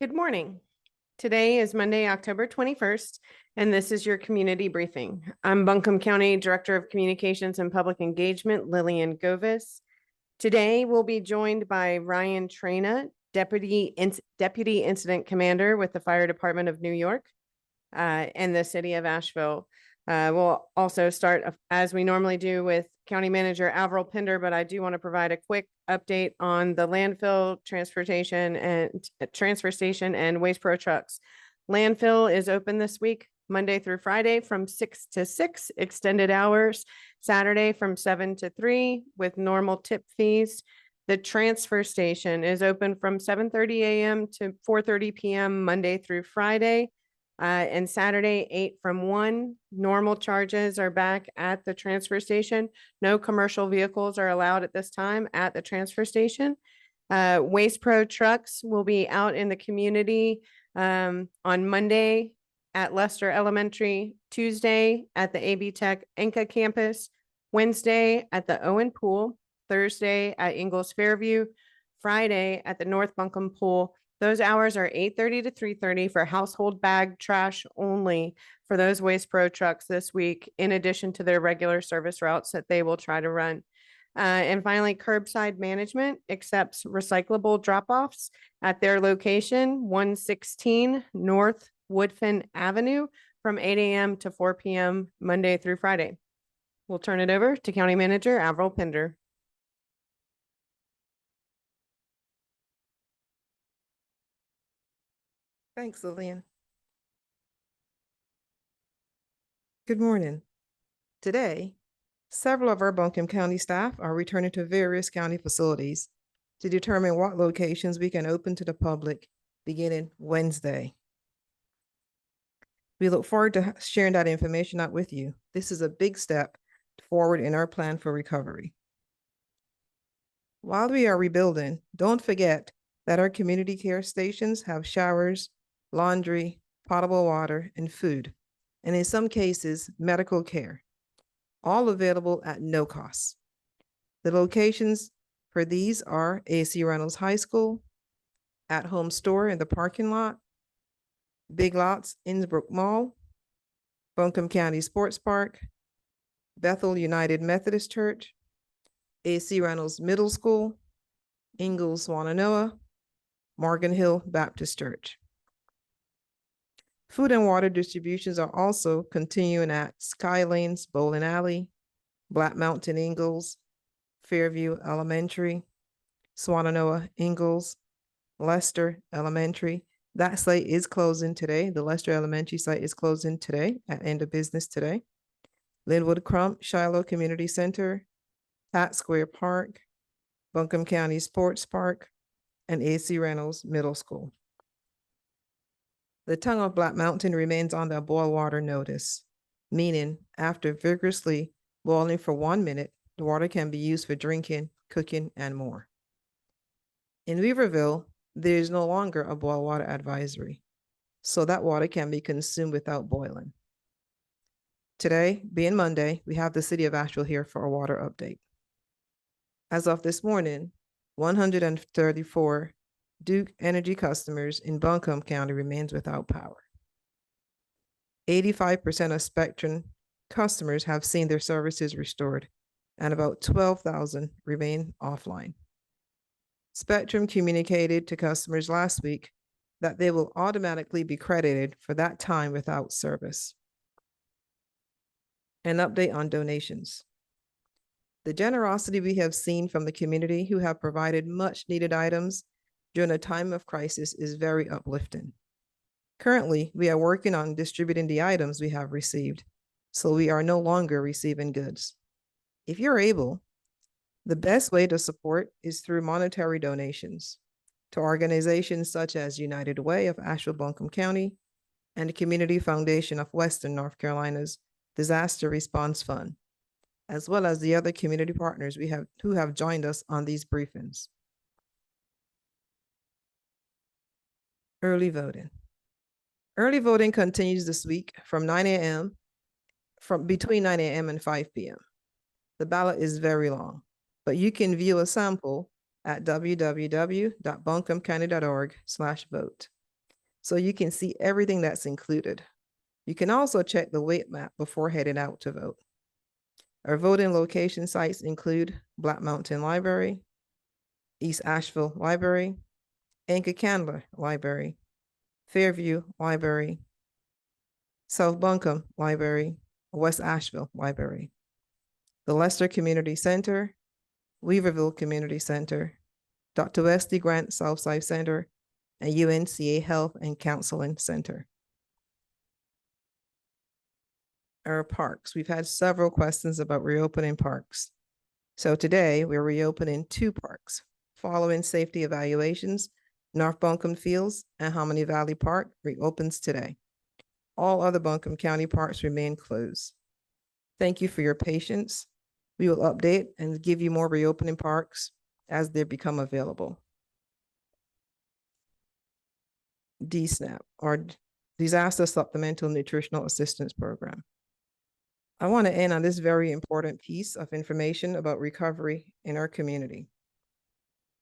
Good morning. Today is Monday, October 21st, and this is your community briefing. I'm Buncombe County Director of Communications and Public Engagement, Lillian Govis. Today, we'll be joined by Ryan Trena, Deputy Incident Commander with the Fire Department of New York and the City of Asheville. We'll also start, as we normally do, with County Manager Avril Pinder, but I do want to provide a quick update on the landfill, transfer station, and waste pro trucks. Landfill is open this week, Monday through Friday from 6 to 6, extended hours, Saturday from 7 to 3 with normal tip fees. The transfer station is open from 7:30 a.m. to 4:30 p.m. Monday through Friday. And Saturday, 8 from 1. Normal charges are back at the transfer station. No commercial vehicles are allowed at this time at the transfer station. Waste Pro trucks will be out in the community on Monday at Lester Elementary, Tuesday at the AB Tech Inca campus, Wednesday at the Owen Pool, Thursday at Ingalls Fairview, Friday at the North Buncombe Pool. Those hours are 8:30 to 3:30 for household bag trash only for those Waste Pro trucks this week, in addition to their regular service routes that they will try to run. And finally, curbside management accepts recyclable drop-offs at their location, 116 North Woodfin Avenue, from 8 a.m. to 4 p.m. Monday through Friday. We'll turn it over to County Manager Avril Pinder. Thanks, Lillian. Good morning. Today, several of our Buncombe County staff are returning to various county facilities to determine what locations we can open to the public beginning Wednesday. We look forward to sharing that information out with you. This is a big step forward in our plan for recovery. While we are rebuilding, don't forget that our community care stations have showers, laundry, potable water, and food, and in some cases, medical care, all available at no cost. The locations for these are A.C. Reynolds High School, At Home Store in the parking lot, Big Lots Innsbrook Mall, Buncombe County Sports Park, Bethel United Methodist Church, A.C. Reynolds Middle School, Ingalls Wananoa, Morgan Hill Baptist Church. Food and water distributions are also continuing at Skylanes Bowling Alley, Black Mountain Ingalls, Fairview Elementary, Swananoa Ingalls, Lester Elementary. That site is closing today. The Lester Elementary site is closing today at end of business today. Linwood Crump Shiloh Community Center, Pat Square Park, Buncombe County Sports Park, and A.C. Reynolds Middle School. The tongue of Black Mountain remains on the boil water notice, meaning after vigorously boiling for 1 minute, the water can be used for drinking, cooking, and more. In Weaverville, there is no longer a boil water advisory, so that water can be consumed without boiling. Today, being Monday, we have the City of Asheville here for a water update. As of this morning, 134 Duke Energy customers in Buncombe County remains without power. 85% of Spectrum customers have seen their services restored, and about 12,000 remain offline. Spectrum communicated to customers last week that they will automatically be credited for that time without service. An update on donations. The generosity we have seen from the community who have provided much needed items during a time of crisis is very uplifting. Currently, we are working on distributing the items we have received, so we are no longer receiving goods. If you're able, the best way to support is through monetary donations to organizations such as United Way of Asheville Buncombe County and the Community Foundation of Western North Carolina's Disaster Response Fund, as well as the other community partners who have joined us on these briefings. Early voting. Early voting continues this week from 9 a.m. between 9 a.m. and 5 p.m. The ballot is very long, but you can view a sample at www.buncombecounty.org/vote. so you can see everything that's included. You can also check the weight map before heading out to vote. Our voting location sites include Black Mountain Library, East Asheville Library, Anchor Candler Library, Fairview Library, South Buncombe Library, West Asheville Library, the Leicester Community Center, Weaverville Community Center, Dr. Wesley Grant Southside Center, and UNCA Health and Counseling Center. Our parks. We've had several questions about reopening parks. So today we're reopening 2 parks. Following safety evaluations, North Buncombe Fields and Harmony Valley Park reopens today. All other Buncombe County parks remain closed. Thank you for your patience. We will update and give you more reopening parks as they become available. DSNAP, or Disaster Supplemental Nutritional Assistance Program. I want to end on this very important piece of information about recovery in our community.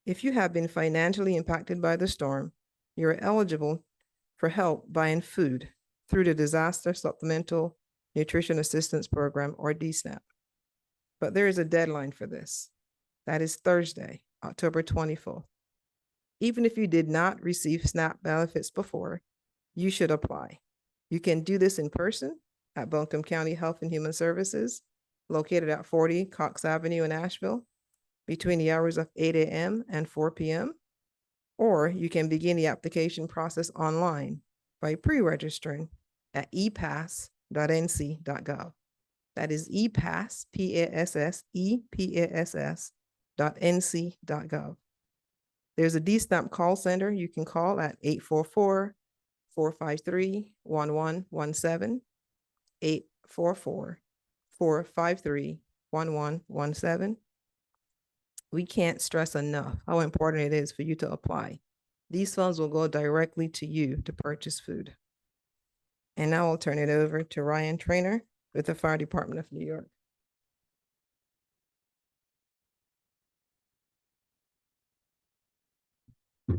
If you have been financially impacted by the storm, you're eligible for help buying food through the Disaster Supplemental Nutrition Assistance Program, or DSNAP. But there is a deadline for this. That is Thursday, October 24th. Even if you did not receive SNAP benefits before, you should apply. You can do this in person at Buncombe County Health and Human Services, located at 40 Cox Avenue in Asheville, between the hours of 8 a.m. and 4 p.m. Or you can begin the application process online by pre-registering at epass.nc.gov. That is epass, epass.nc.gov. There's a DSNAP call center you can call at 844-453-1117, 844-453-1117. We can't stress enough how important it is for you to apply. These funds will go directly to you to purchase food. And now I'll turn it over to Ryan Trainer with the Fire Department of New York.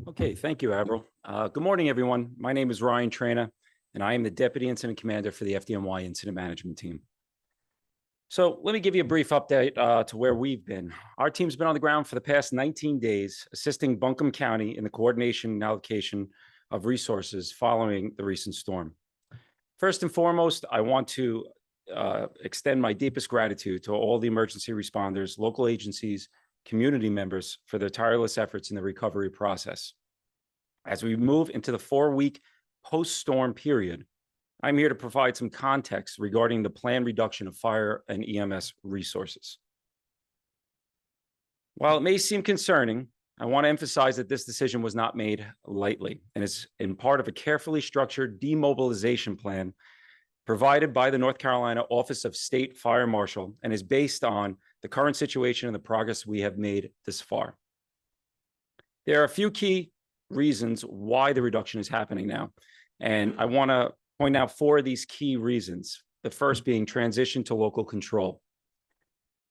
Okay, thank you, Avril. Good morning, everyone. My name is Ryan Trainer, and I am the Deputy Incident Commander for the FDNY Incident Management Team. So let me give you a brief update to where we've been. Our team's been on the ground for the past 19 days, assisting Buncombe County in the coordination and allocation of resources following the recent storm. First and foremost, I want to extend my deepest gratitude to all the emergency responders, local agencies, community members for their tireless efforts in the recovery process. As we move into the 4-week post-storm period, I'm here to provide some context regarding the planned reduction of fire and EMS resources. While it may seem concerning, I want to emphasize that this decision was not made lightly and is in part of a carefully structured demobilization plan provided by the North Carolina Office of State Fire Marshal and is based on the current situation and the progress we have made this far. There are a few key reasons why the reduction is happening now, and I want to point out 4 of these key reasons, the first being transition to local control.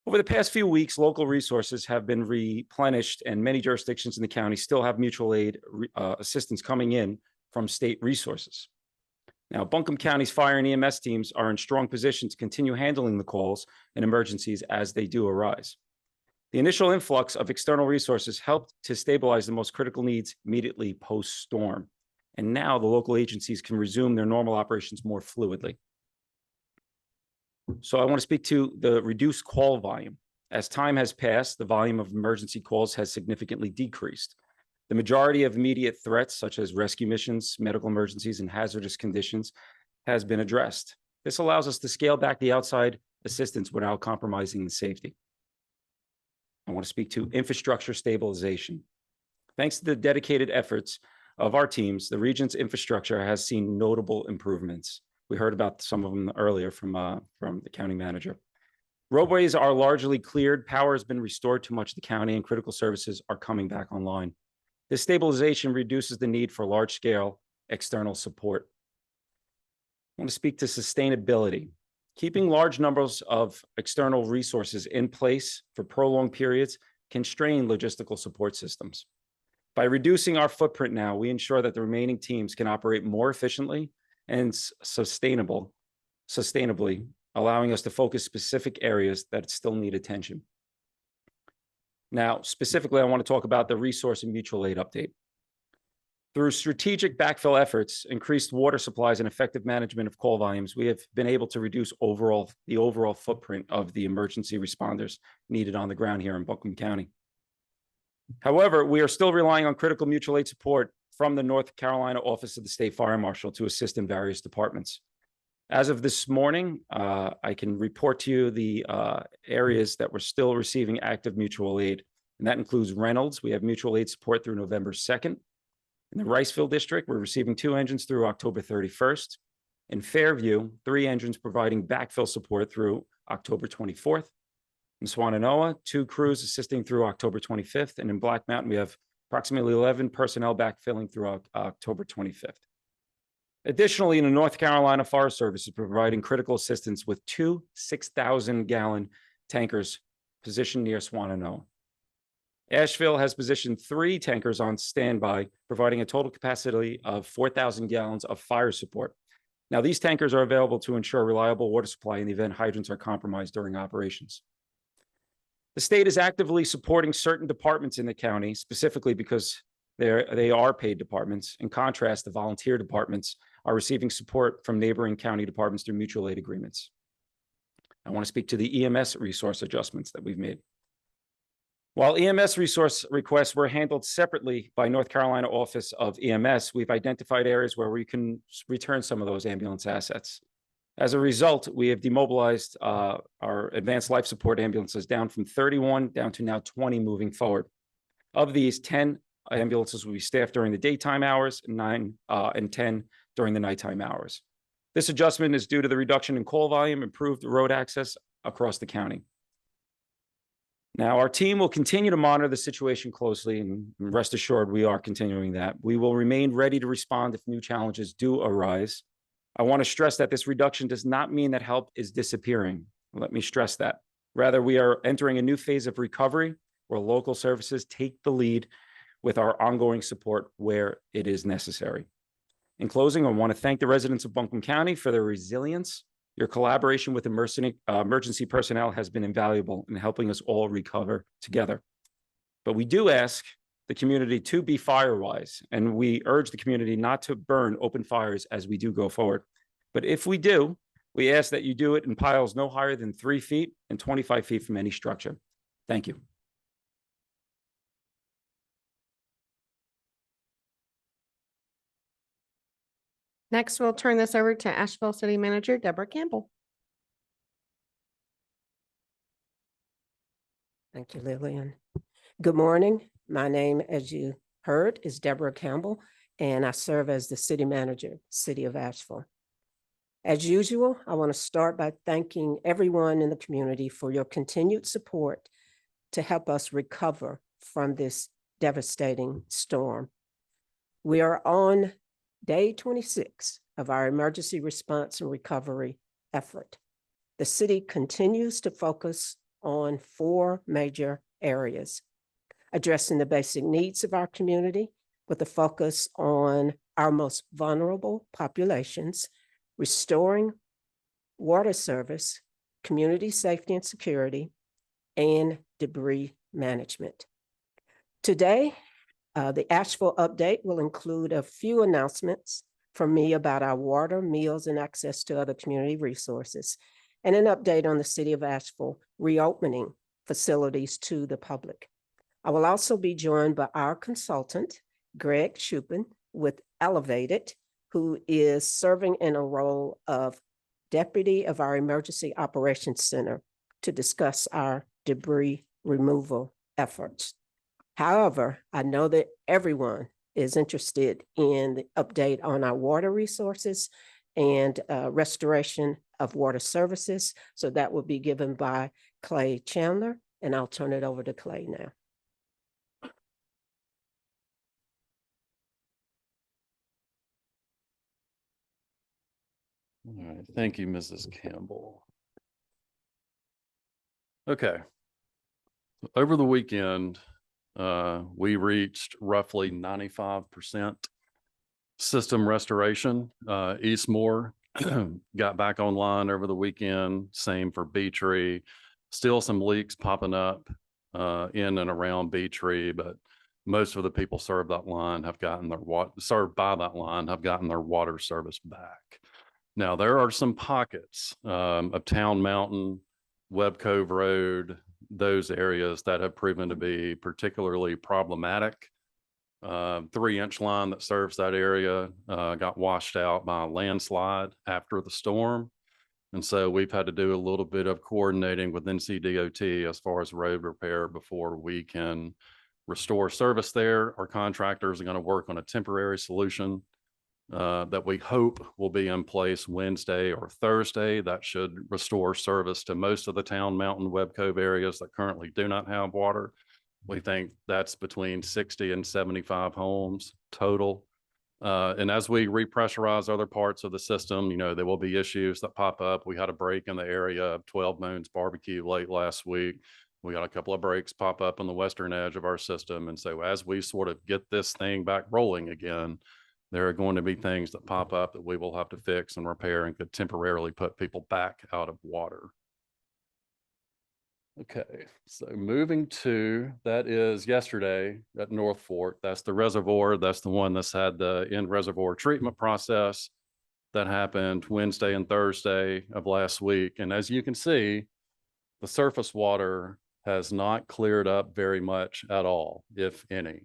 Over the past few weeks, local resources have been replenished, and many jurisdictions in the county still have mutual aid assistance coming in from state resources. Now, Buncombe County's fire and EMS teams are in strong position to continue handling the calls and emergencies as they do arise. The initial influx of external resources helped to stabilize the most critical needs immediately post-storm. And now the local agencies can resume their normal operations more fluidly. So I want to speak to the reduced call volume. As time has passed, the volume of emergency calls has significantly decreased. The majority of immediate threats, such as rescue missions, medical emergencies, and hazardous conditions, has been addressed. This allows us to scale back the outside assistance without compromising the safety. I want to speak to infrastructure stabilization. Thanks to the dedicated efforts of our teams, the region's infrastructure has seen notable improvements. We heard about some of them earlier from the county manager. Roadways are largely cleared, power has been restored to much of the county, and critical services are coming back online. This stabilization reduces the need for large-scale external support. I want to speak to sustainability. Keeping large numbers of external resources in place for prolonged periods can strain logistical support systems. By reducing our footprint now, we ensure that the remaining teams can operate more efficiently and sustainably, allowing us to focus specific areas that still need attention. Now, specifically, I want to talk about the resource and mutual aid update. Through strategic backfill efforts, increased water supplies, and effective management of call volumes, we have been able to reduce the overall footprint of the emergency responders needed on the ground here in Buncombe County. However, we are still relying on critical mutual aid support from the North Carolina Office of the State Fire Marshal to assist in various departments. As of this morning, I can report to you the areas that we're still receiving active mutual aid, and that includes Reynolds. We have mutual aid support through November 2nd. In the Riceville District, we're receiving 2 engines through October 31st. In Fairview, 3 engines providing backfill support through October 24th. In Swannanoa, 2 crews assisting through October 25th. And in Black Mountain, we have approximately 11 personnel backfilling through October 25th. Additionally, in the North Carolina Forest Service is providing critical assistance with 2 6,000-gallon tankers positioned near Swannanoa. Asheville has positioned 3 tankers on standby, providing a total capacity of 4,000 gallons of fire support. Now, these tankers are available to ensure reliable water supply in the event hydrants are compromised during operations. The state is actively supporting certain departments in the county, specifically because they are paid departments. In contrast, the volunteer departments are receiving support from neighboring county departments through mutual aid agreements. I want to speak to the EMS resource adjustments that we've made. While EMS resource requests were handled separately by North Carolina Office of EMS, we've identified areas where we can return some of those ambulance assets. As a result, we have demobilized our advanced life support ambulances down from 31 down to now 20 moving forward. Of these, 10 ambulances will be staffed during the daytime hours, 9 and 10 during the nighttime hours. This adjustment is due to the reduction in call volume, improved road access across the county. Now, our team will continue to monitor the situation closely, and rest assured we are continuing that. We will remain ready to respond if new challenges do arise. I want to stress that this reduction does not mean that help is disappearing. Let me stress that. Rather, we are entering a new phase of recovery where local services take the lead with our ongoing support where it is necessary. In closing, I want to thank the residents of Buncombe County for their resilience. Your collaboration with emergency personnel has been invaluable in helping us all recover together. But we do ask the community to be fire-wise, and we urge the community not to burn open fires as we do go forward. But if we do, we ask that you do it in piles no higher than 3 feet and 25 feet from any structure. Thank you. Next, we'll turn this over to Asheville City Manager Deborah Campbell. Thank you, Lillian. Good morning. My name, as you heard, is Deborah Campbell, and I serve as the City Manager, City of Asheville. As usual, I want to start by thanking everyone in the community for your continued support to help us recover from this devastating storm. We are on Day 26 of our emergency response and recovery effort. The city continues to focus on 4 major areas: addressing the basic needs of our community with a focus on our most vulnerable populations, restoring water service, community safety and security, and debris management. Today, the Asheville update will include a few announcements from me about our water, meals, and access to other community resources, and an update on the City of Asheville reopening facilities to the public. I will also be joined by our consultant, Greg Shupin, with Elevated, who is serving in a role of deputy of our Emergency Operations Center to discuss our debris removal efforts. However, I know that everyone is interested in the update on our water resources and restoration of water services. So that will be given by Clay Chandler, and I'll turn it over to Clay now. All right, thank you, Mrs. Campbell. Okay. Over the weekend, We reached roughly 95% system restoration. Eastmore got back online over the weekend. Same for Bee Tree. Still some leaks popping up in and around Bee Tree, but most of the people served by that line have gotten their water service back. Now, there are some pockets of Town Mountain, Webb Cove Road, those areas that have proven to be particularly problematic. 3-inch line that serves that area got washed out by a landslide after the storm. And so we've had to do a little bit of coordinating with NCDOT as far as road repair before we can restore service there. Our contractors are going to work on a temporary solution that we hope will be in place Wednesday or Thursday. That should restore service to most of the Town Mountain, Webb Cove areas that currently do not have water. We think that's between 60 and 75 homes total. And as we repressurize other parts of the system, you know, there will be issues that pop up. We had a break in the area of 12 Moons Barbecue late last week. We got a couple of breaks pop up on the western edge of our system. And so as we sort of get this thing back rolling again, there are going to be things that pop up that we will have to fix and repair and could temporarily put people back out of water. Okay, so moving to, that is yesterday at North Fork. That's the reservoir. That's the one that's had the in-reservoir treatment process that happened Wednesday and Thursday of last week. And as you can see, the surface water has not cleared up very much at all, if any.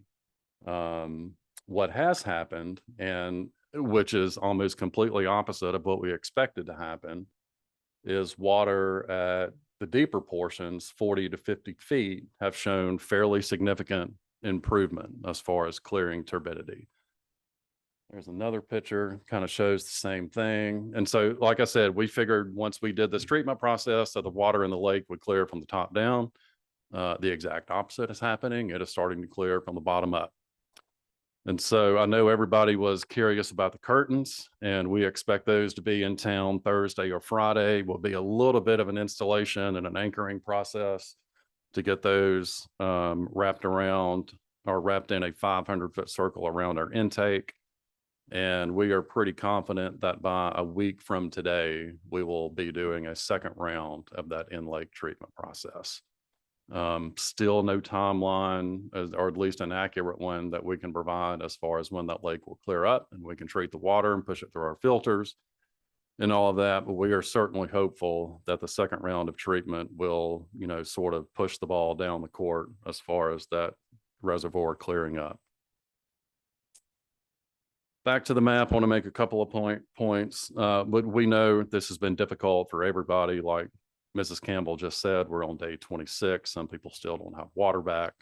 What has happened, and which is almost completely opposite of what we expected to happen, is water at the deeper portions, 40 to 50 feet, have shown fairly significant improvement as far as clearing turbidity. There's another picture, kind of shows the same thing. And so, like I said, we figured once we did this treatment process that the water in the lake would clear from the top down. The exact opposite is happening. It is starting to clear from the bottom up. And so I know everybody was curious about the curtains, and we expect those to be in town Thursday or Friday. Will be a little bit of an installation and an anchoring process to get those wrapped around or wrapped in a 500-foot circle around our intake. And we are pretty confident that by a week from today, we will be doing a second round of that in-lake treatment process. Still no timeline, or at least an accurate one that we can provide as far as when that lake will clear up and we can treat the water and push it through our filters and all of that. But we are certainly hopeful that the second round of treatment will, you know, sort of push the ball down the court as far as that reservoir clearing up. Back to the map, I want to make a couple of points. But we know this has been difficult for everybody. Like Mrs. Campbell just said, we're on day 26. Some people still don't have water back.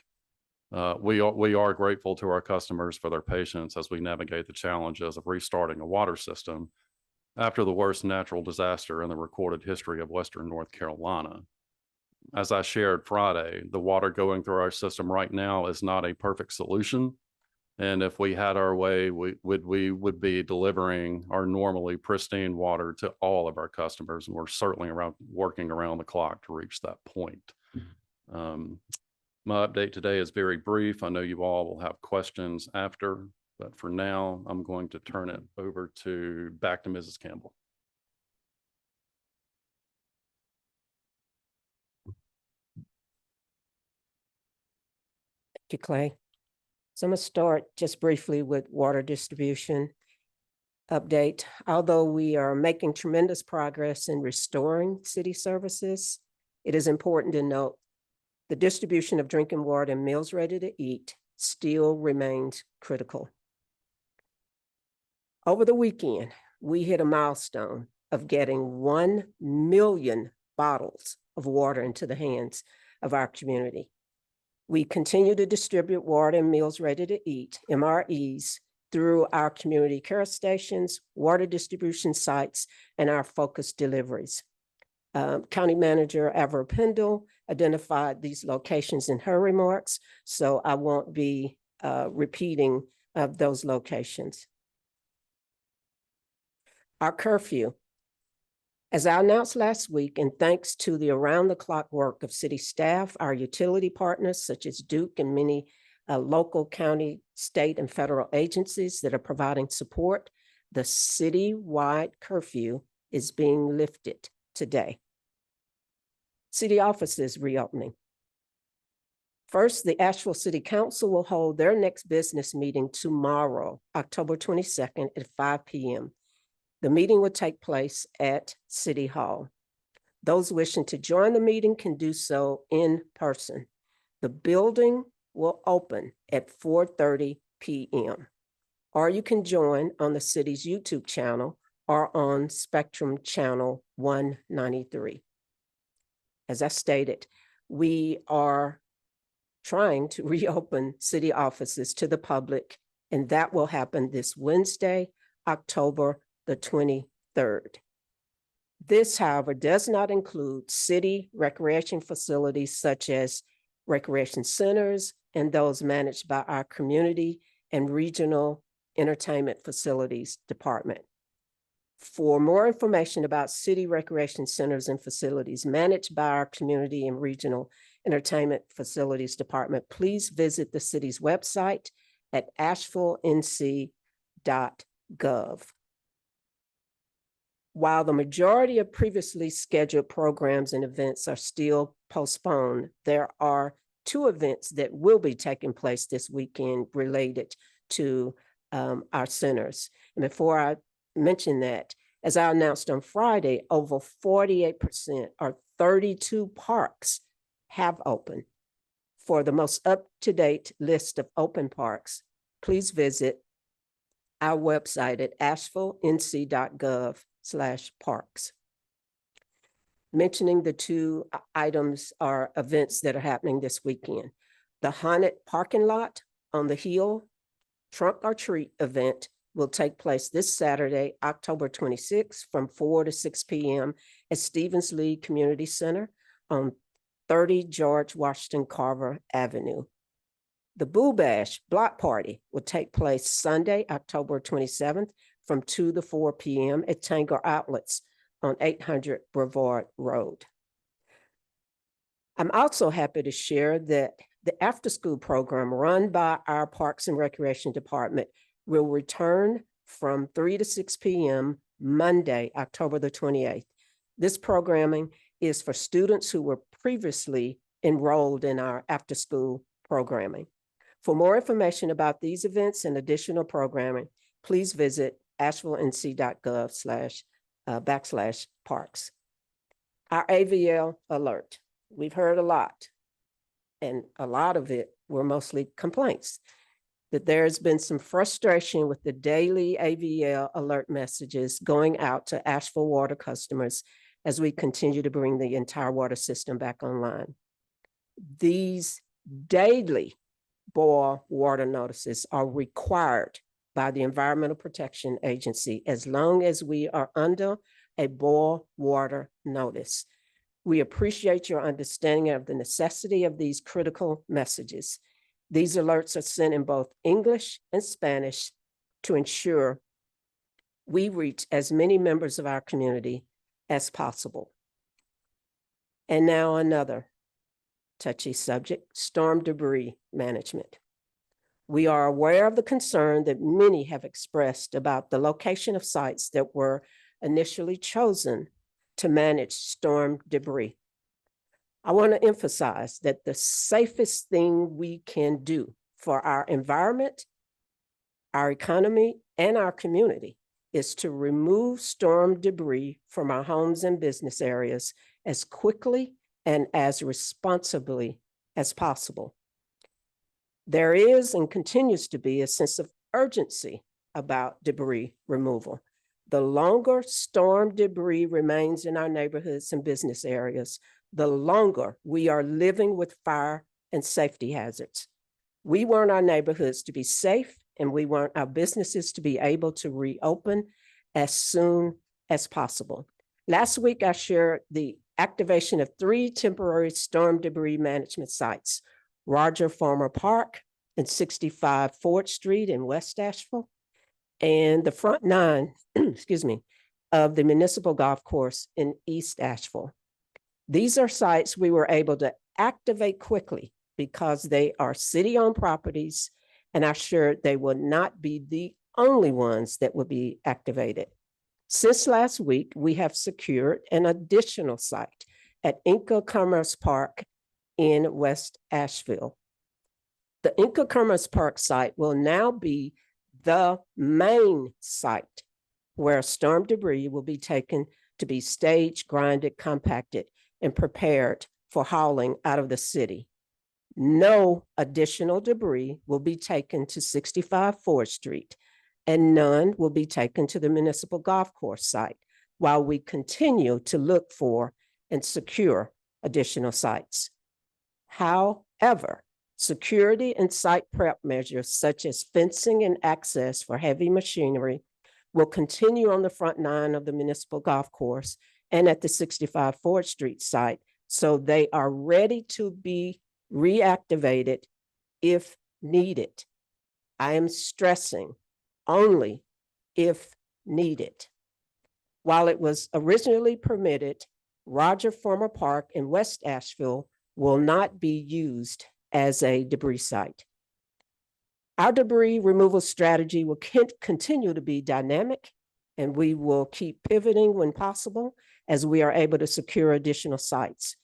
We are grateful to our customers for their patience as we navigate the challenges of restarting a water system after the worst natural disaster in the recorded history of Western North Carolina. As I shared Friday, the water going through our system right now is not a perfect solution. And if we had our way, we would be delivering our normally pristine water to all of our customers. And we're certainly working around the clock to reach that point. My update today is very brief. I know you all will have questions after, but for now, I'm going to turn it over back to Mrs. Campbell. Thank you, Clay. So I'm going to start just briefly with water distribution update. Although we are making tremendous progress in restoring city services, it is important to note the distribution of drinking water and meals ready to eat still remains critical. Over the weekend, we hit a milestone of getting 1 million bottles of water into the hands of our community. We continue to distribute water and meals ready to eat, MREs, through our community care stations, water distribution sites, and our focused deliveries. County Manager Avra Pendle identified these locations in her remarks, so I won't be repeating those locations. Our curfew. As I announced last week, and thanks to the around-the-clock work of city staff, our utility partners such as Duke and many local, county, state, and federal agencies that are providing support. The citywide curfew is being lifted today. City offices reopening. First, the Asheville City Council will hold their next business meeting tomorrow, October 22nd at 5 p.m. The meeting will take place at City Hall. Those wishing to join the meeting can do so in person. The building will open at 4:30 p.m. Or you can join on the city's YouTube channel or on Spectrum Channel 193. As I stated, we are trying to reopen city offices to the public, and that will happen this Wednesday, October the 23rd. This, however, does not include city recreation facilities such as recreation centers and those managed by our community and regional entertainment facilities department. For more information about city recreation centers and facilities managed by our community and regional entertainment facilities department, please visit the city's website at asheville.nc.gov. While the majority of previously scheduled programs and events are still postponed, there are 2 events that will be taking place this weekend related to our centers. And before I mention that, as I announced on Friday, over 48% or 32 parks have opened. For the most up-to-date list of open parks, please visit our website at asheville.nc.gov/parks. Mentioning the 2 items or events that are happening this weekend. The Haunted Parking Lot on the Hill Trunk or Treat event will take place this Saturday, October 26th from 4 to 6 p.m. at Stevens Lee Community Center on 30 George Washington Carver Avenue. The Boo Bash Block Party will take place Sunday, October 27th from 2 to 4 p.m. at Tanger Outlets on 800 Brevard Road. I'm also happy to share that the after-school program run by our Parks and Recreation Department will return from 3 to 6 p.m. Monday, October the 28th. This programming is for students who were previously enrolled in our after-school programming. For more information about these events and additional programming, please visit asheville.nc.gov/parks. Our AVL alert. We've heard a lot, and a lot of it were mostly complaints, that there's been some frustration with the daily AVL alert messages going out to Asheville water customers as we continue to bring the entire water system back online. These daily boil water notices are required by the Environmental Protection Agency as long as we are under a boil water notice. We appreciate your understanding of the necessity of these critical messages. These alerts are sent in both English and Spanish to ensure we reach as many members of our community as possible. And now another touchy subject, storm debris management. We are aware of the concern that many have expressed about the location of sites that were initially chosen to manage storm debris. I want to emphasize that the safest thing we can do for our environment, our economy, and our community is to remove storm debris from our homes and business areas as quickly and as responsibly as possible. There is and continues to be a sense of urgency about debris removal. The longer storm debris remains in our neighborhoods and business areas, the longer we are living with fire and safety hazards. We want our neighborhoods to be safe, and we want our businesses to be able to reopen as soon as possible. Last week, I shared the activation of 3 temporary storm debris management sites, Roger Farmer Park and 65 Ford Street in West Asheville, and the front 9, of the municipal golf course in East Asheville. These are sites we were able to activate quickly because they are city-owned properties, and I assured they will not be the only ones that will be activated. Since last week, we have secured an additional site at Inca Commerce Park in West Asheville. The Inca Commerce Park site will now be the main site where storm debris will be taken to be staged, grinded, compacted, and prepared for hauling out of the city. No additional debris will be taken to 65 4th Street, and none will be taken to the municipal golf course site while we continue to look for and secure additional sites. However, security and site prep measures such as fencing and access for heavy machinery will continue on the front line of the municipal golf course and at the 65 4th Street site, so they are ready to be reactivated if needed. I am stressing only if needed. While it was originally permitted, Roger Former Park in West Asheville will not be used as a debris site. Our debris removal strategy will continue to be dynamic, and we will keep pivoting when possible as we are able to secure additional sites.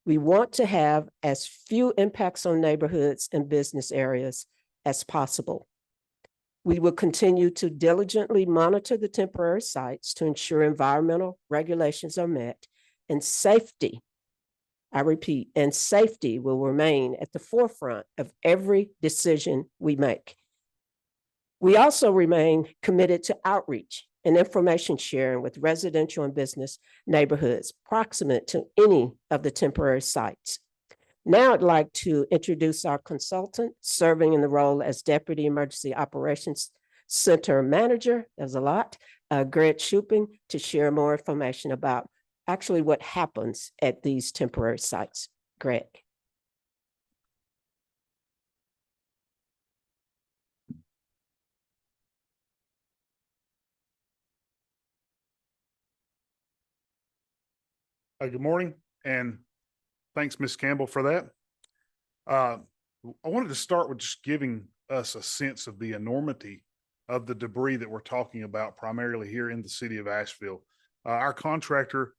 We want to have as few impacts on neighborhoods and business areas as possible. We will continue to diligently monitor the temporary sites to ensure environmental regulations are met, and safety, I repeat, and safety will remain at the forefront of every decision we make. We also remain committed to outreach and information sharing with residential and business neighborhoods proximate to any of the temporary sites. Now I'd like to introduce our consultant serving in the role as Deputy Emergency Operations Center Manager, there's a lot, Greg Shuping, to share more information about actually what happens at these temporary sites. Greg. Good morning, and thanks, Ms. Campbell, for that. I wanted to start with just giving us a sense of the enormity of the debris that we're talking about primarily here in the city of Asheville. Our contractor,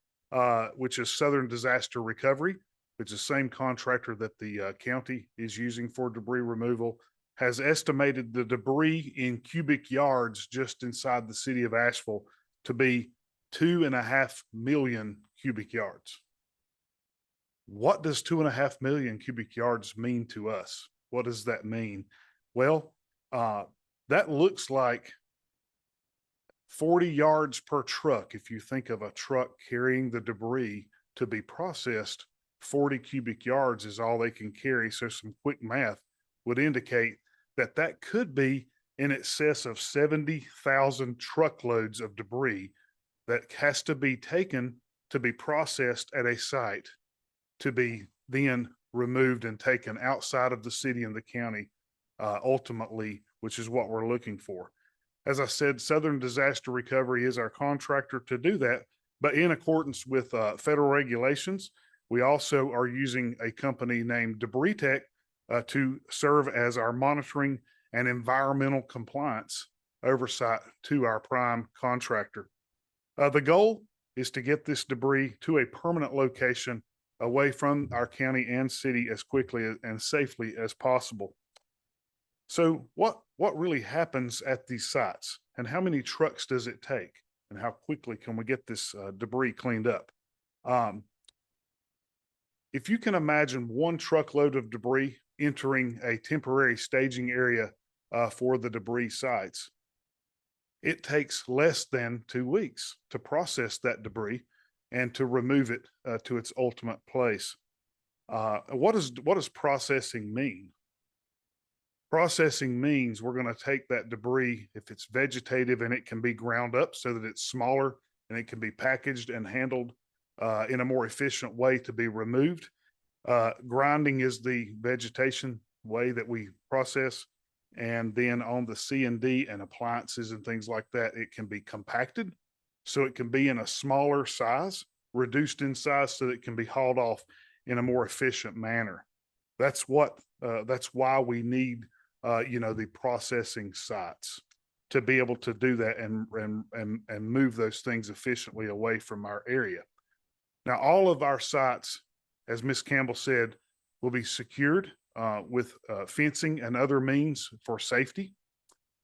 which is Southern Disaster Recovery, which is the same contractor that the county is using for debris removal, has estimated the debris in cubic yards just inside the city of Asheville to be 2.5 million cubic yards. What does 2.5 million cubic yards mean to us? What does that mean? Well, that looks like 40 yards per truck. If you think of a truck carrying the debris to be processed, 40 cubic yards is all they can carry. So some quick math would indicate that that could be in excess of 70,000 truckloads of debris that has to be taken to be processed at a site to be then removed and taken outside of the city and the county, ultimately, which is what we're looking for. As I said, Southern Disaster Recovery is our contractor to do that, but in accordance with federal regulations, we also are using a company named Debris Tech to serve as our monitoring and environmental compliance oversight to our prime contractor. The goal is to get this debris to a permanent location away from our county and city as quickly and safely as possible. So what really happens at these sites, and how many trucks does it take, and how quickly can we get this debris cleaned up? If you can imagine one truckload of debris entering a temporary staging area for the debris sites, it takes less than 2 weeks to process that debris and to remove it to its ultimate place. What does processing mean? Processing means we're going to take that debris, if it's vegetative, and it can be ground up so that it's smaller and it can be packaged and handled in a more efficient way to be removed. Grinding is the vegetation way that we process. And then on the C&D and appliances and things like that, it can be compacted. So it can be in a smaller size, reduced in size so that it can be hauled off in a more efficient manner. That's why we need, the processing sites to be able to do that and move those things efficiently away from our area. Now, all of our sites, as Ms. Campbell said, will be secured with fencing and other means for safety.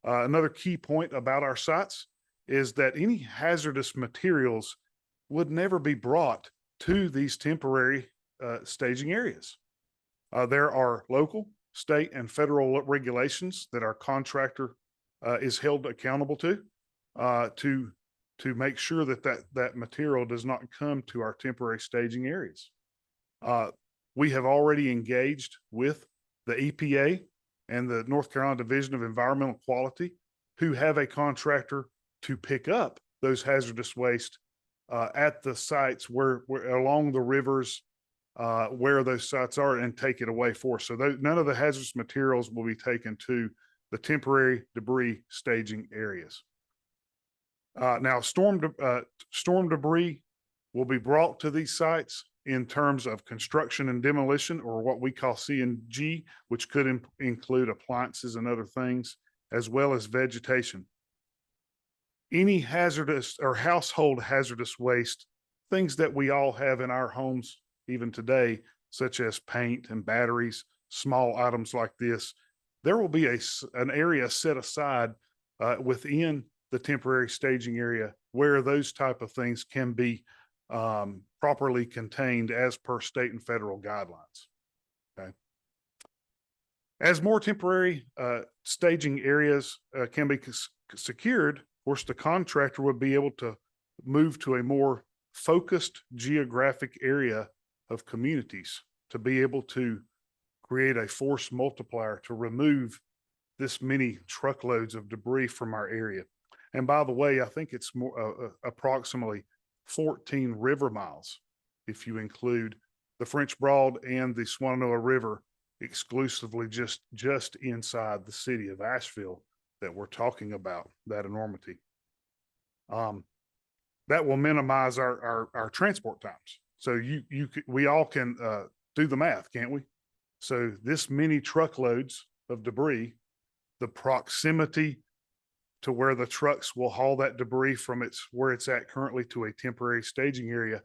Another key point about our sites is that any hazardous materials would never be brought to these temporary staging areas. There are local, state, and federal regulations that our contractor is held accountable to make sure that material does not come to our temporary staging areas. We have already engaged with the EPA and the North Carolina Division of Environmental Quality, who have a contractor to pick up those hazardous waste at the sites where along the rivers where those sites are, and take it away for us. So none of the hazardous materials will be taken to the temporary debris staging areas. Now, storm debris will be brought to these sites in terms of construction and demolition, or what we call C&G, which could include appliances and other things, as well as vegetation. Any hazardous or household hazardous waste, things that we all have in our homes even today, such as paint and batteries, small items like this, there will be an area set aside within the temporary staging area where those type of things can be properly contained as per state and federal guidelines. Okay. As more temporary staging areas can be secured, of course, the contractor would be able to move to a more focused geographic area of communities to be able to create a force multiplier to remove this many truckloads of debris from our area. And by the way, I think it's more approximately 14 river miles if you include the French Broad and the Swananoa River exclusively just inside the city of Asheville that we're talking about, that enormity. That will minimize our transport times. So we all can do the math, can't we? So this many truckloads of debris, the proximity to where the trucks will haul that debris from where it's at currently to a temporary staging area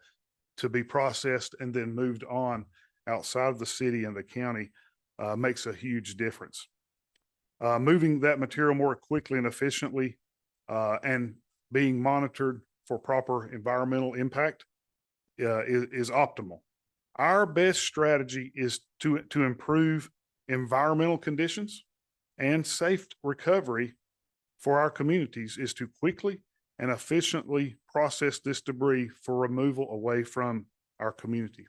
to be processed and then moved on outside of the city and the county makes a huge difference. Moving that material more quickly and efficiently and being monitored for proper environmental impact is optimal. Our best strategy is to improve environmental conditions and safe recovery for our communities is to quickly and efficiently process this debris for removal away from our community.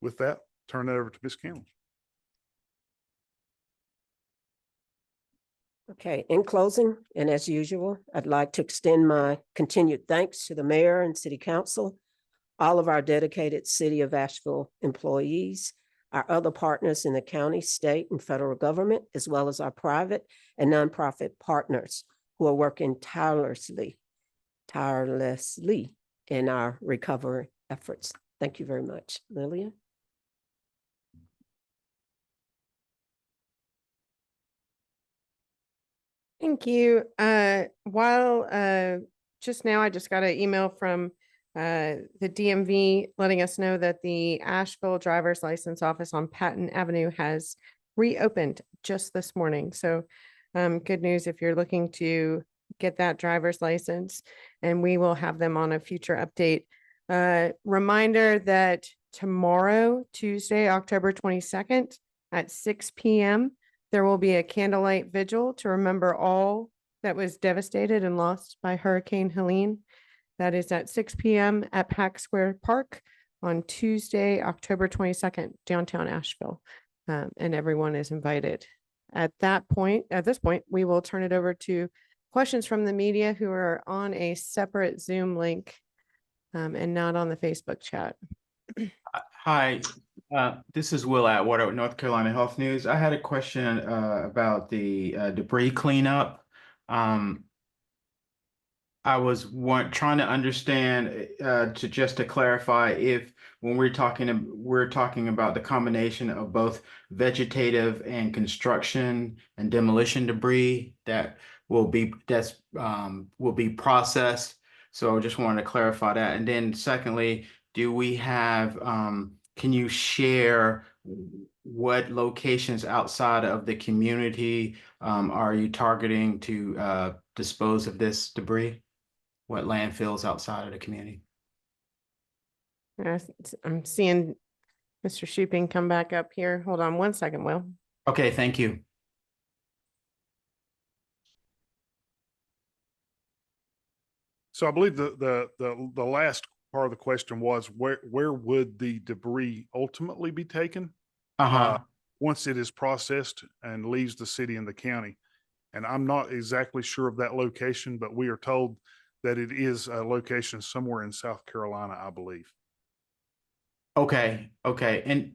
With that, turn it over to Ms. Campbell. Okay, in closing, and as usual, I'd like to extend my continued thanks to the mayor and city council, all of our dedicated City of Asheville employees, our other partners in the county, state, and federal government, as well as our private and nonprofit partners who are working tirelessly in our recovery efforts. Thank you very much. Lillian? Thank you. Just now I just got an email from the DMV letting us know that the Asheville driver's license office on Patton Avenue has reopened just this morning. So good news if you're looking to get that driver's license, and we will have them on a future update. Reminder that tomorrow, Tuesday, October 22nd at 6 p.m., there will be a candlelight vigil to remember all that was devastated and lost by Hurricane Helene. That is at 6 p.m. at Pack Square Park on Tuesday, October 22nd, downtown Asheville. And everyone is invited. At this point, we will turn it over to questions from the media who are on a separate Zoom link and not on the Facebook chat. Hi, this is Will Atwater with North Carolina Health News. I had a question about the debris cleanup. I was trying to understand, just to clarify, if when we're talking about the combination of both vegetative and construction and demolition debris that will be processed. So I just wanted to clarify that. And then secondly, do we have, can you share what locations outside of the community, are you targeting to, dispose of this debris? What landfills outside of the community? I'm seeing Mr. Shuping come back up here. Hold on one second, Will. Okay, thank you. So I believe the last part of the question was where would the debris ultimately be taken? Uh-huh. Once it is processed and leaves the city and the county. And I'm not exactly sure of that location, but we are told that it is a location somewhere in South Carolina, I believe. Okay, okay. And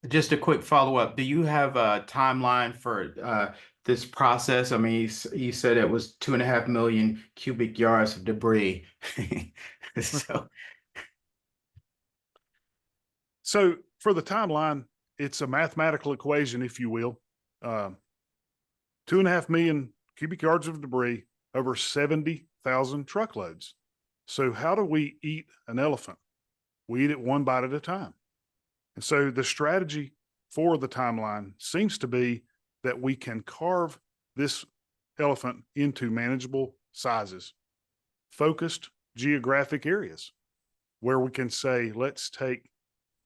just a quick follow-up. Do you have a timeline for this process? I mean, you said it was 2.5 million cubic yards of debris. So for the timeline, it's a mathematical equation, if you will. 2.5 million cubic yards of debris over 70,000 truckloads. So how do we eat an elephant? We eat it one bite at a time. And so the strategy for the timeline seems to be that we can carve this elephant into manageable sizes, focused geographic areas where we can say, let's take,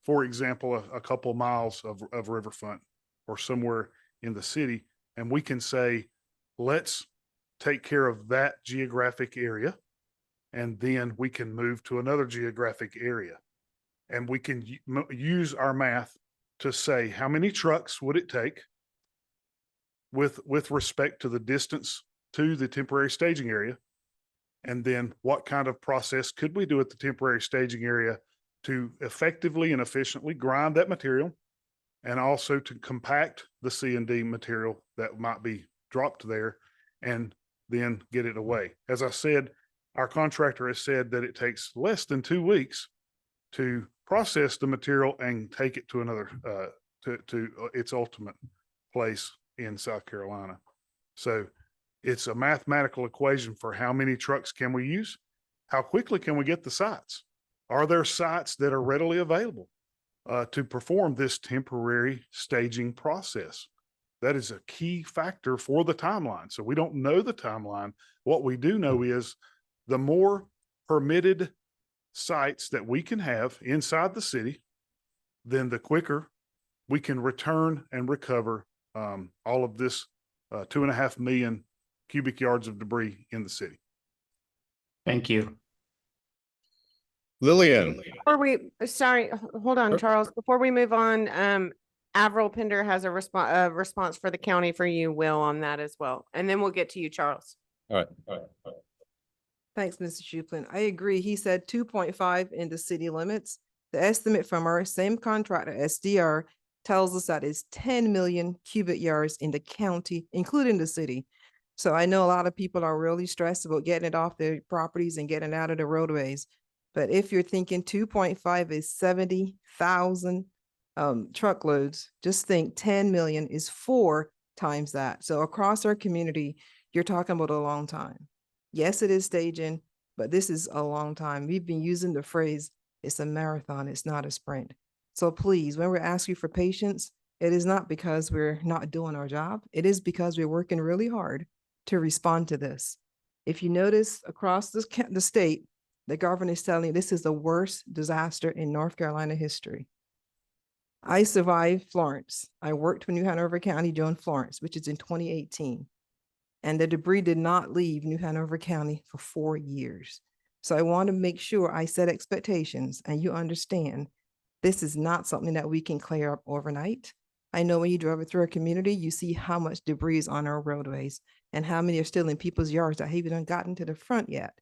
for example, a couple miles of riverfront or somewhere in the city, and we can say, let's take care of that geographic area, and then we can move to another geographic area. And we can use our math to say how many trucks would it take with respect to the distance to the temporary staging area, and then what kind of process could we do at the temporary staging area to effectively and efficiently grind that material, and also to compact the C&D material that might be dropped there, and then get it away. As I said, our contractor has said that it takes less than 2 weeks to process the material and take it to another, to its ultimate place in South Carolina. So it's a mathematical equation for how many trucks can we use? How quickly can we get the sites? Are there sites that are readily available to perform this temporary staging process? That is a key factor for the timeline. So we don't know the timeline. What we do know is the more permitted sites that we can have inside the city, then the quicker we can return and recover all of this 2.5 million cubic yards of debris in the city. Thank you. Lillian. Sorry, hold on, Sure. Charles. Before we move on, Avril Pender has a response for the county for you, Will, on that as well. And then we'll get to you, Charles. All right. Thanks, Mr. Shuplin. I agree. He said 2.5 in the city limits. The estimate from our same contractor, SDR, tells us that it's 10 million cubic yards in the county, including the city. So I know a lot of people are really stressed about getting it off their properties and getting it out of the roadways. But if you're thinking 2.5 is 70,000 truckloads, just think 10 million is 4 times that. So across our community, you're talking about a long time. Yes, it is staging, but this is a long time. We've been using the phrase, it's a marathon, it's not a sprint. So please, when we're asking for patience, it is not because we're not doing our job. It is because we're working really hard to respond to this. If you notice across the state, the governor is telling you this is the worst disaster in North Carolina history. I survived Florence. I worked for New Hanover County during Florence, which is in 2018. And the debris did not leave New Hanover County for 4 years. So I want to make sure I set expectations and you understand this is not something that we can clear up overnight. I know when you drive through our community, you see how much debris is on our roadways and how many are still in people's yards that haven't gotten to the front yet.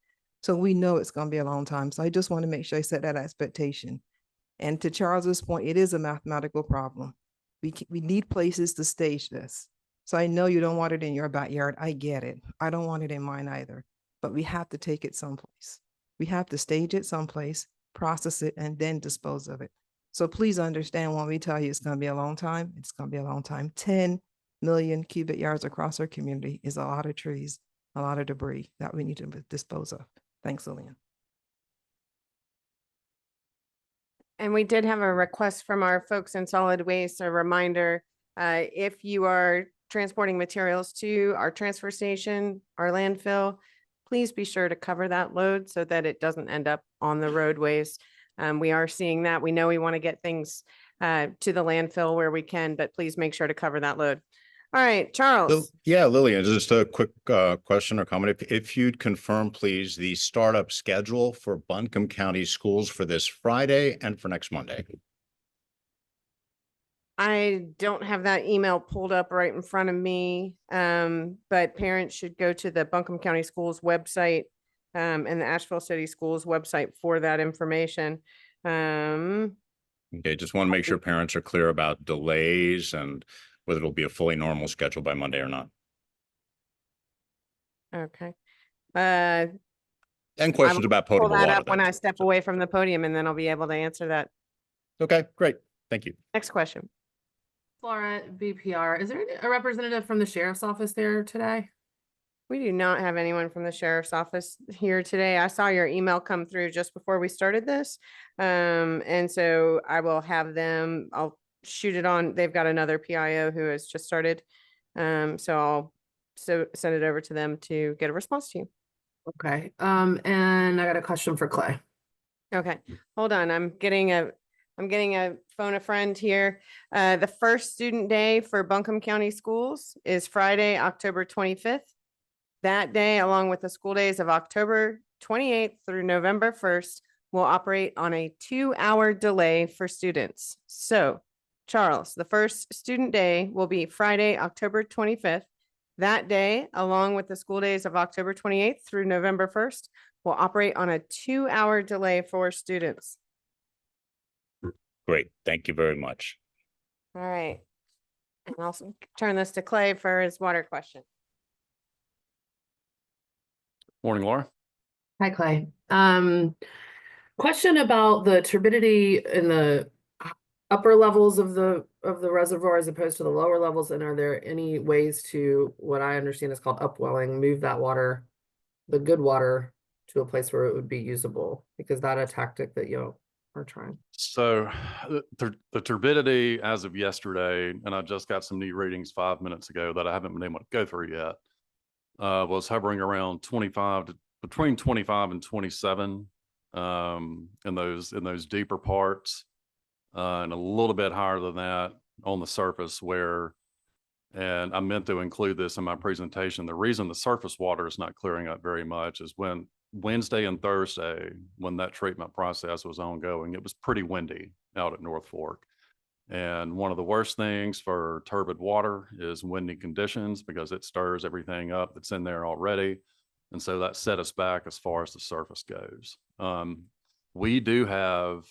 So we know it's going to be a long time. So I just want to make sure I set that expectation. And to Charles's point, it is a mathematical problem. We need places to stage this. So I know you don't want it in your backyard. I get it. I don't want it in mine either. But we have to take it someplace. We have to stage it someplace, process it, and then dispose of it. So please understand when we tell you it's going to be a long time, it's going to be a long time. 10 million cubic yards across our community is a lot of trees, a lot of debris that we need to dispose of. Thanks, Helene. And we did have a request from our folks in solid waste, a reminder, if you are transporting materials to our transfer station, our landfill, please be sure to cover that load so that it doesn't end up on the roadways. We are seeing that. We know we want to get things to the landfill where we can, but please make sure to cover that load. All right, Charles. Yeah, Lillian, just a quick question or comment. If you'd confirm, please, the startup schedule for Buncombe County Schools for this Friday and for next Monday. I don't have that email pulled up right in front of me, but parents should go to the Buncombe County Schools website and the Asheville City Schools website for that information. Okay, just want to make sure parents are clear about delays and whether it'll be a fully normal schedule by Monday or not. Okay. And questions about Pull potable that water. up when then. I step away from the podium, and then I'll be able to answer that. Okay, great. Thank you. Next question. Laura, BPR, is there a representative from the sheriff's office there today? We do not have anyone from the sheriff's office here today. I saw your email come through just before we started this. And so I will have them, I'll shoot it on. They've got another PIO who has just started. So I'll send it over to them to get a response to you. Okay, and I got a question for Clay. Okay, hold on. I'm getting a phone a friend here. The first student day for Buncombe County Schools is Friday, October 25th. That day, along with the school days of October 28th through November 1st, will operate on a 2-hour delay for students. So, Charles, the first student day will be Friday, October 25th. That day, along with the school days of October 28th through November 1st, will operate on a 2-hour delay for students. Great. Thank you very much. All right. And I'll turn this to Clay for his water question. Morning, Laura. Hi, Clay. Question about the turbidity in the upper levels of the reservoir as opposed to the lower levels, and are there any ways to, what I understand is called upwelling, move that water, the good water, to a place where it would be usable? Because that a tactic that you are trying. So the turbidity as of yesterday, and I just got some new readings 5 minutes ago that I haven't been able to go through yet, was hovering around between 25 and 27 in those deeper parts, and a little bit higher than that on the surface where, and I meant to include this in my presentation, the reason the surface water is not clearing up very much is when Wednesday and Thursday, when that treatment process was ongoing, it was pretty windy out at North Fork. And one of the worst things for turbid water is windy conditions because it stirs everything up that's in there already. And so that set us back as far as the surface goes. We do have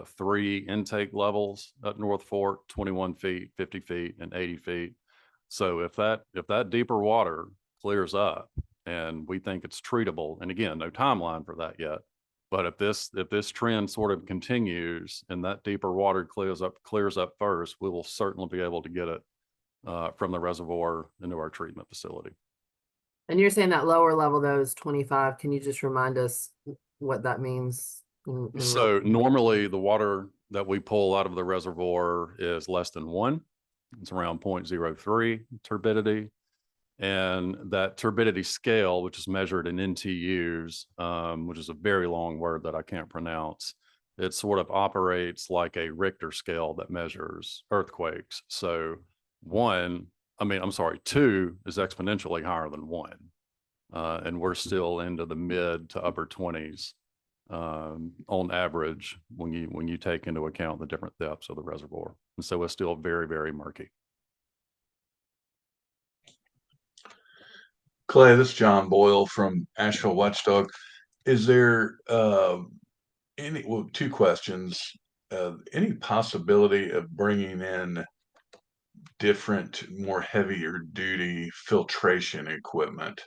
3 intake levels at North Fork, 21 feet, 50 feet, and 80 feet. So if that deeper water clears up and we think it's treatable, and again, no timeline for that yet, but if this trend sort of continues and that deeper water clears up first, we will certainly be able to get it from the reservoir into our treatment facility. And you're saying that lower level, though, is 25. Can you just remind us what that means? So normally the water that we pull out of the reservoir is less than 1. It's around 0.03 turbidity. And that turbidity scale, which is measured in NTUs, which is a very long word that I can't pronounce, it sort of operates like a Richter scale that measures earthquakes. So 2 is exponentially higher than 1. And we're still into the mid to upper 20s on average when you take into account the different depths of the reservoir. And so it's still very, very murky. Clay, this is John Boyle from Asheville Watchdog. Is there 2 questions. Any possibility of bringing in different, more heavier duty filtration equipment?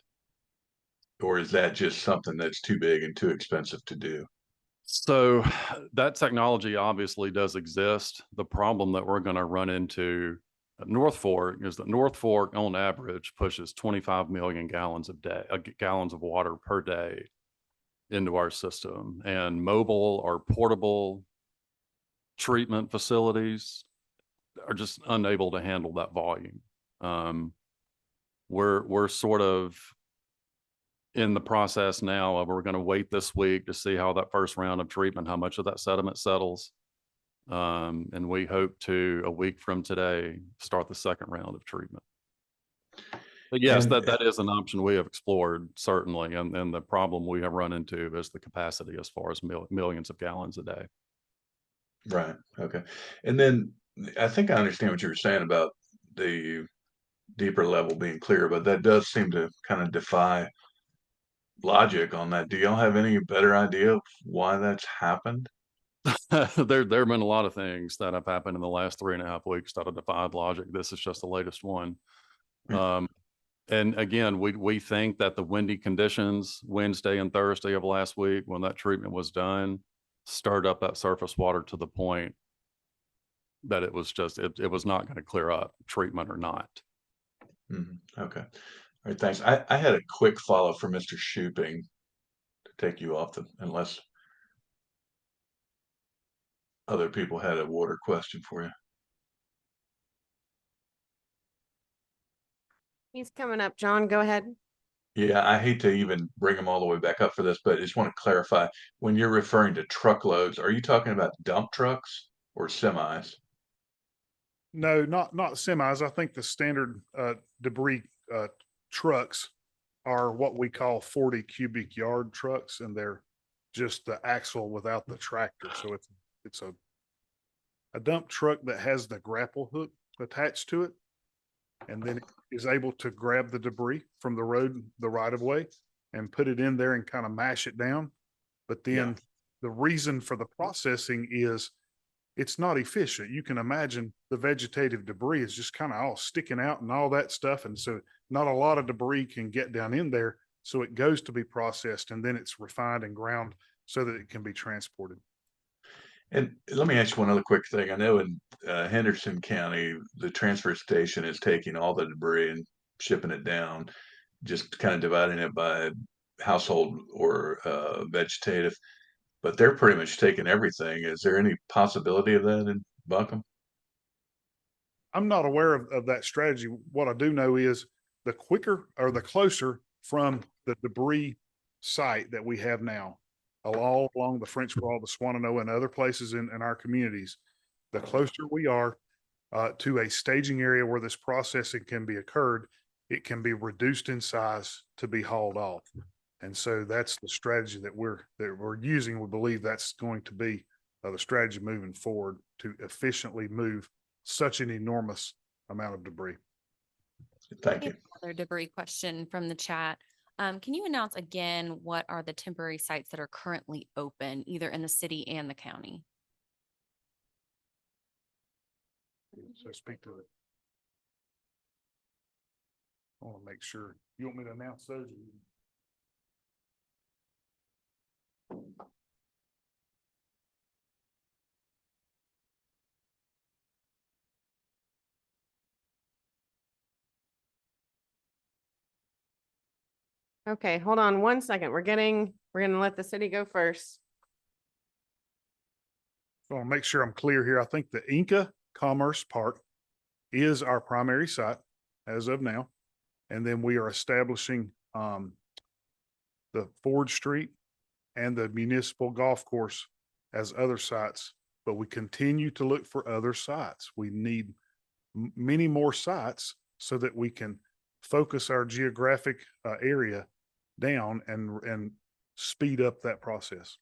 Or is that just something that's too big and too expensive to do? So that technology obviously does exist. The problem that we're going to run into at North Fork is that North Fork on average pushes 25 million gallons gallons of water per day into our system, and mobile or portable treatment facilities are just unable to handle that volume. We're sort of in the process now of, we're going to wait this week to see how that first round of treatment, how much of that sediment settles. And we hope to, a week from today, start the second round of treatment. But yes, And- that is an option we have explored, certainly. And the problem we have run into is the capacity as far as millions of gallons a day. Right, okay. And then I think I understand what you were saying about the deeper level being clear, but that does seem to kind of defy logic on that. Do y'all have any better idea of why that's happened? There have been a lot of things that have happened in the last 3.5 weeks that have defied logic. This is just the latest one. And again, we think that the windy conditions Wednesday and Thursday of last week, when that treatment was done, stirred up that surface water to the point that it was just, it was not going to clear up, treatment or not. Okay. All right, thanks. I had a quick follow for Mr. Shooping to take you off unless other people had a water question for you. He's coming up. John, go ahead. Yeah, I hate to even bring them all the way back up for this, but I just want to clarify, when you're referring to truckloads, are you talking about dump trucks or semis? No, not semis. I think the standard debris trucks are what we call 40 cubic yard trucks, and they're just the axle without the tractor. So it's a dump truck that has the grapple hook attached to it, and then it is able to grab the debris from the road, the right of way, and put it in there and kind of mash it down. But then the reason for the processing is it's not efficient. You can imagine the vegetative debris is just kind of all sticking out and all that stuff. And so not a lot of debris can get down in there. So it goes to be processed, and then it's refined and ground so that it can be transported. And let me ask you one other quick thing. I know in Henderson County, the transfer station is taking all the debris and shipping it down, just kind of dividing it by household or vegetative, but they're pretty much taking everything. Is there any possibility of that in Buncombe? I'm not aware of that strategy. What I do know is the quicker or the closer from the debris site that we have now, all along the French Broad, the Swannanoa, and other places in our communities, the closer we are to a staging area where this processing can be occurred, it can be reduced in size to be hauled off. And so that's the strategy that we're using. We believe that's going to be the strategy moving forward to efficiently move such an enormous amount of debris. Thank you. Another debris question from the chat. Can you announce again what are the temporary sites that are currently open, either in the city and the county? So speak to it. I want to make sure. You want me to announce those? Okay, hold on 1 second. We're going to let the city go first. I want to make sure I'm clear here. I think the Inca Commerce Park is our primary site as of now. And then we are establishing the Ford Street and the municipal golf course as other sites, but we continue to look for other sites. We need many more sites so that we can focus our geographic area down and speed up that process.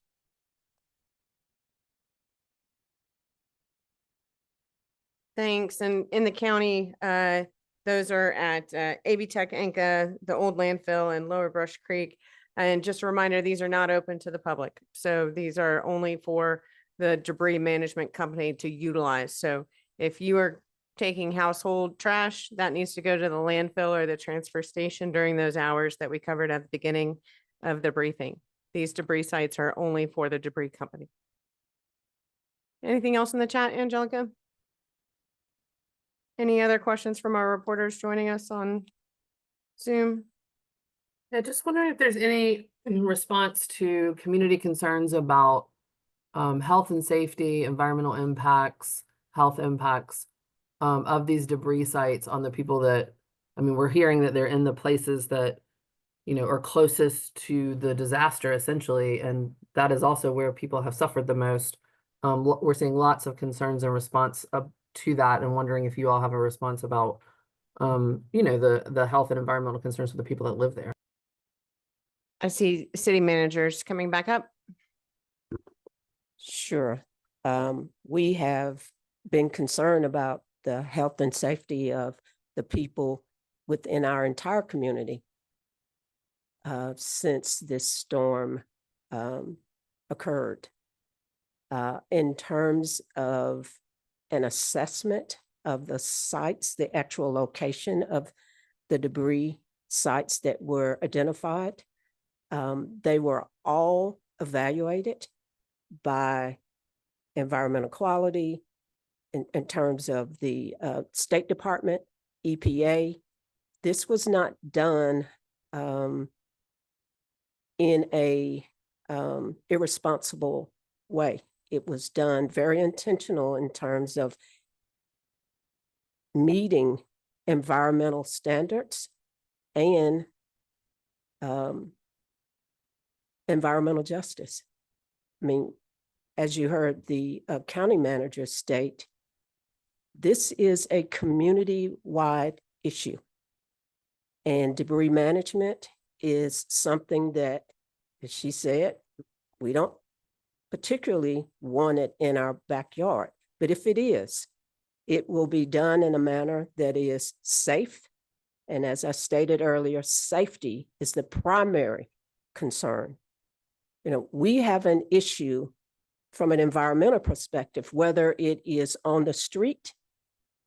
Thanks. And in the county, those are at AB Tech, Inca, the old landfill, and Lower Brush Creek. And just a reminder, these are not open to the public. So these are only for the debris management company to utilize. So if you are taking household trash, that needs to go to the landfill or the transfer station during those hours that we covered at the beginning of the briefing. These debris sites are only for the debris company. Anything else in the chat, Angelica? Any other questions from our reporters joining us on Zoom? Yeah, just wondering if there's any response to community concerns about health and safety, environmental impacts, health impacts of these debris sites on the people that, I mean, we're hearing that they're in the places that, you know, are closest to the disaster essentially, and that is also where people have suffered the most. We're seeing lots of concerns in response to that, and wondering if you all have a response about, you know, the health and environmental concerns for the people that live there. I see city managers coming back up. Sure. We have been concerned about the health and safety of the people within our entire community since this storm occurred. In terms of an assessment of the sites, the actual location of the debris sites that were identified, they were all evaluated by environmental quality in terms of the State Department, EPA. This was not done in a irresponsible way. It was done very intentional in terms of meeting environmental standards and environmental justice. I mean, as you heard the county manager state, this is a community-wide issue. And debris management is something that, as she said, we don't particularly want it in our backyard. But if it is, it will be done in a manner that is safe. And as I stated earlier, safety is the primary concern. You know, we have an issue from an environmental perspective, whether it is on the street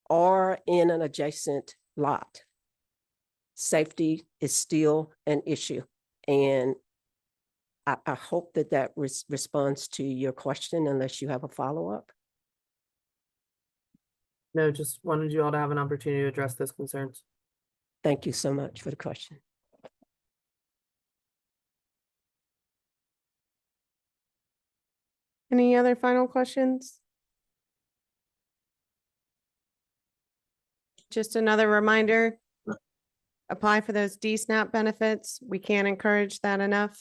or in an adjacent lot. Safety is still an issue. And I hope that that responds to your question, unless you have a follow-up. No, just wanted you all to have an opportunity to address those concerns. Thank you so much for the question. Any other final questions? Just another reminder, apply for those DSNAP benefits. We can't encourage that enough.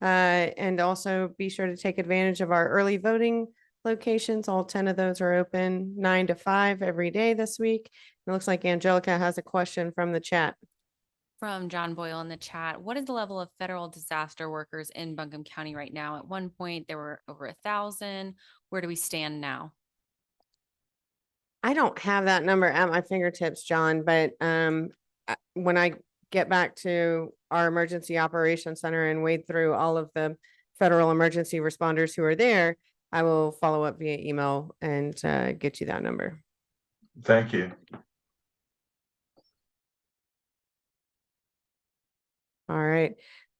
And also be sure to take advantage of our early voting locations. All 10 of those are open 9 to 5 every day this week. It looks like Angelica has a question from the chat. From John Boyle in the chat, what is the level of federal disaster workers in Buncombe County right now? At one point, there were over 1,000. Where do we stand now? I don't have that number at my fingertips, John, but when I get back to our emergency operations center and wade through all of the federal emergency responders who are there, I will follow up via email and get you that number. Thank you. All right.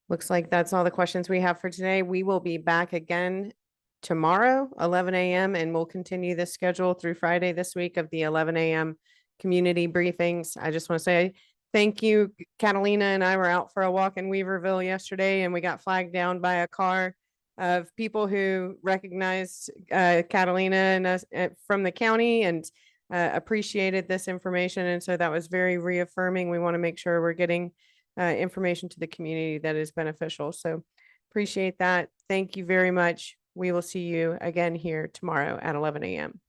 Looks like that's all the questions we have for today. We will be back again tomorrow, 11 a.m., and we'll continue this schedule through Friday this week of the 11 a.m. community briefings. I just want to say thank you. Catalina and I were out for a walk in Weaverville yesterday, and we got flagged down by a car of people who recognized Catalina and us from the county and appreciated this information. And so that was very reaffirming. We want to make sure we're getting information to the community that is beneficial. So appreciate that. Thank you very much. We will see you again here tomorrow at 11 a.m.